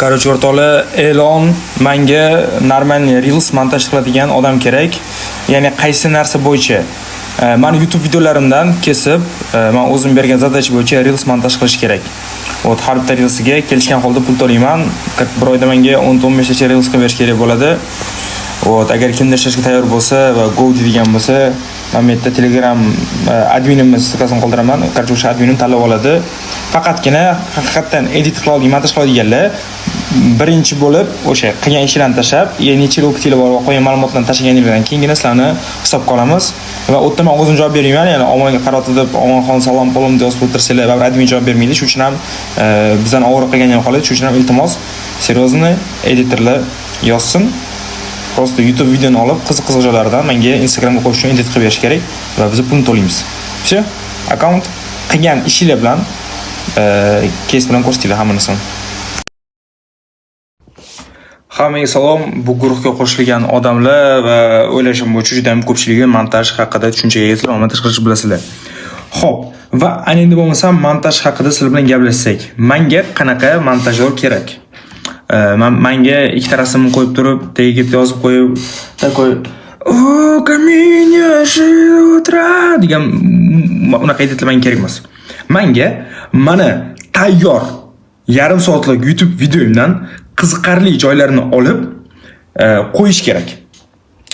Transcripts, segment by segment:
Короче, o'rtoqlar, e'lon menga normalniy reels montaj qiladigan odam kerak. Ya'ni qaysi narsa bo'yicha? Meni YouTube videolarimdan kesib, men o'zim bergan zadacha bo'yicha reels montaj qilish kerak. Har bitta reelsiga kelishgan holda pul to'layman. Bir oyda menga 10-15 ta reels qilib berish kerak bo'ladi. Agar kimdir ishlashga tayyor bo'lsa va go deydigan bo'lsa, men bu yerda Telegram adminimiz ssilkasini qoldiraman. Qarshi o'sha adminim tanlab oladi. Faqatgina haqiqatan edit qila oladigan, montaj qila olganlar birinchi bo'lib o'sha qilgan ishlarni tashlab, necha yil o'qitib bor va qo'ygan ma'lumotlarni tashlaganingizdan keyingina sizlarni hisobga olamiz. Va o'tda men o'zim javob bermayman, ya'ni omonga qaratib, omonxon salom qo'lim deb yozib o'tirsanglar, baribir admin javob bermaydi. Shuning uchun ham bizdan og'riq qilgan qoladi. Shuning uchun ham iltimos, seryozni editorlar yozsin. Просто YouTube videoni olib, qiziq joylardan menga Instagramga qo'yish uchun edit qilib berish kerak va biz pulni to'laymiz. Все, akkaunt qilgan ishinglar bilan kes bilan ko'rsatinglar hamma narsani. Hammaga salom. Bu guruhga qo'shilgan odamlar va o'ylashim bo'yicha juda ham ko'pchiligi montaj haqida tushunchaga yetib, montaj qilishni bilasizlar. Xo'p, va endi bo'lmasam montaj haqida sizlar bilan gaplashsak, menga qanaqa montajyor kerak? Menga ikkita rasmni qo'yib turib, tagiga yozib qo'yib, takoy "Каминя утра" degan unaqa editlar menga kerak emas. Menga mana tayyor yarim soatlik YouTube videomdan qiziqarli joylarini olib qo'yish kerak.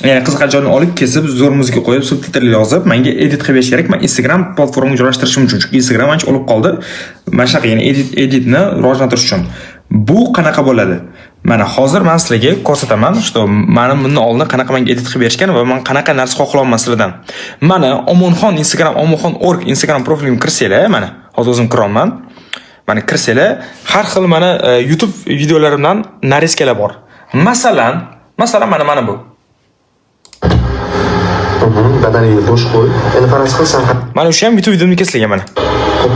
Ya'ni qiziqarli joyni olib kesib, zo'r muzika qo'yib, subtitrlar yozib, menga edit qilib berish kerak. Men Instagram platformasiga joylashtirishim uchun, chunki Instagram ancha olib qoldi. Mana shunaqa, ya'ni editni rivojlantirish uchun. Bu qanaqa bo'ladi? Mana hozir men sizlarga ko'rsataman, что meni bundan oldin qanaqa menga edit qilib berishgan va men qanaqa narsa xohlayman sizlardan. Mana Omonxon Instagram, omonxon.org Instagram profilimga kirsanglar, mana hozir o'zim kiraman. Mana kirsanglar, har xil mana YouTube videolarimdan nariskalar bor. Masalan, mana bu. Badaniga bo'sh qo'y. Endi faraz qilsan. Mana o'sha ham YouTube videomni kesilgan mana.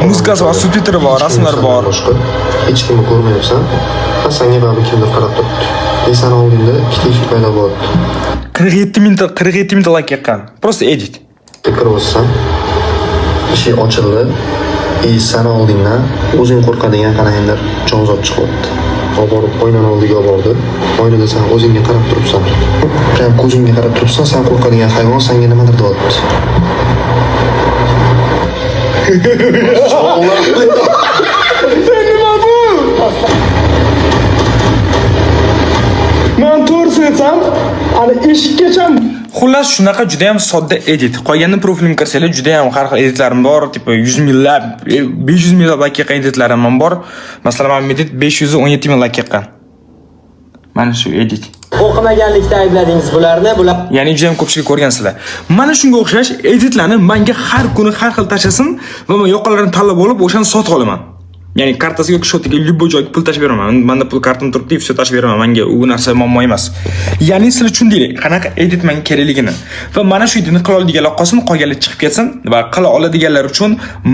Muzikasi bor, subtitri bor, rasmlar bor. Hech kimni ko'rmayapsan. Senga baribir kimdir qarab turibdi. Sen oldingda ikkita eshik paydo bo'ldi. 47 minut like yaqqan. Просто edit. Kirib eshik ochildi. Sen oldingdan o'zing qo'rqadigan qanaqadir jonzot chiqibdi. Borib oynaning oldiga bordi. Oynada sen o'zingga qarab turibsan. Prям ko'zingga qarab turibsan, sen qo'rqadigan hayvon senga nimadir deyapti. Nima bu? Men to'g'risini aytsam, ana eshikkacha xullas shunaqa juda ham sodda edit. Qolganini profilimga kirsanglar, juda ham har xil editlarim bor, tipo 100 minglab, 500 minglab like yaqqan editlarim ham bor. Masalan, men edit 517 ming like yaqqan. Mana shu edit. O'qimaganlikda aybladingiz bularni, bular. Ya'ni juda ham ko'pchilik ko'rgansizlar. Mana shunga o'xshash editlarni menga har kuni har xil tashlasin va men yoqalarini tanlab olib o'shani sotib olaman. Ya'ni kartasiga yoki shotiga любой joyga pul tashib beraman. Menda pul kartam turibdi, все tashib beraman. Menga u narsa muammo emas. Ya'ni sizlar tushundinglar, qanaqa edit menga kerakligini. Va mana shu editni qila oladiganlar qolsin, qolganlar chiqib ketsin va qila oladiganlar uchun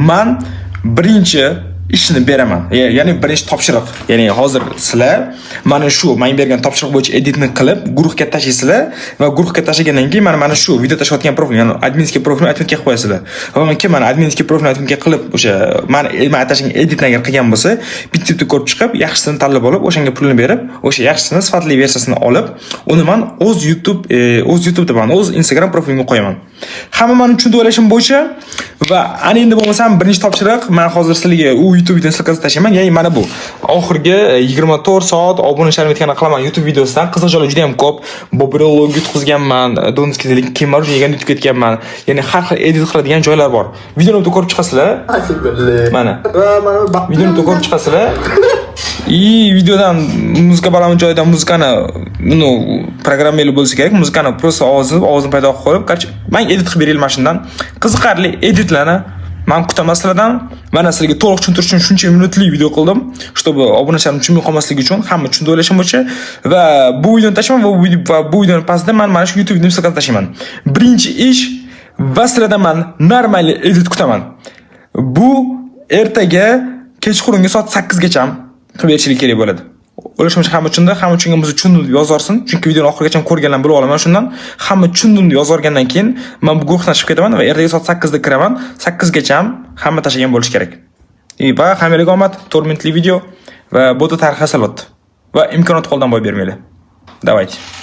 men birinchi ishni beraman. Ya'ni birinchi topshiriq. Ya'ni hozir sizlar mana shu men bergan topshiriq bo'yicha editni qilib guruhga tashlaysizlar va guruhga tashlagandan keyin mana shu video tashlayotgan profil, ya'ni adminskiy profilni adminga qo'yib qo'yasizlar. Va men kim mana adminskiy profilni adminga qilib o'sha men atashgan editni agar qilgan bo'lsa, bitta ko'rib chiqib, yaxshisini tanlab olib, o'shanga pulni berib, o'sha yaxshisini sifatli versiyasini olib, uni men o'z YouTube deman, o'z Instagram profilimga qo'yaman. Hamma men uchun o'ylashim bo'yicha va ana endi bo'lmasam birinchi topshiriq men hozir sizlarga u YouTube videosini silkasini tashlayman. Ya'ni mana bu. Oxirgi 24 soat obunachilarim etgan qilaman YouTube videosidan. Qiziq joylar juda ham ko'p. Bobrolog yutqizganman, donskilik kiyimlar yegan yutib ketganman. Ya'ni har xil edit qiladigan joylar bor. Videoni ko'rib chiqasizlar. Mana. Videoni ko'rib chiqasizlar. Videodan muzika balaman joyidan muzikani programmali bo'lsa kerak. Muzikani просто ovozini paydo qilib qo'yib, qarchi men edit qilib berayman mana shundan. Qiziqarli editlarni men kutaman sizlardan. Mana sizlarga to'liq tushuntirish uchun shuncha minutli video qildim, чтобы obunachilarim tushunmay qolmasligi uchun, hamma tushunib o'ylashim bo'yicha va bu videoni tashlayman va bu videoni pastida men mana shu YouTube videoni silkasini tashlayman. Birinchi ish va sizlardan men normal edit kutaman. Bu ertaga kechqurungi soat 8 gacha qilib berishlik kerak bo'ladi. O'ylashimcha hamma tushungan bo'lsa tushundim deb yozorsin, chunki videoni oxirigacha ko'rganlar bilib olaman shundan. Hamma tushundim deb yozorgandan keyin men bu guruhdan chiqib ketaman va ertaga soat 8 da kiraman. 8 gacha hamma tashlagan bo'lish kerak. Va hammaga omad, 4 minutli video va bota tarixi albatta. va imkoniyat qo'ldan boy bermanglar. Давайте.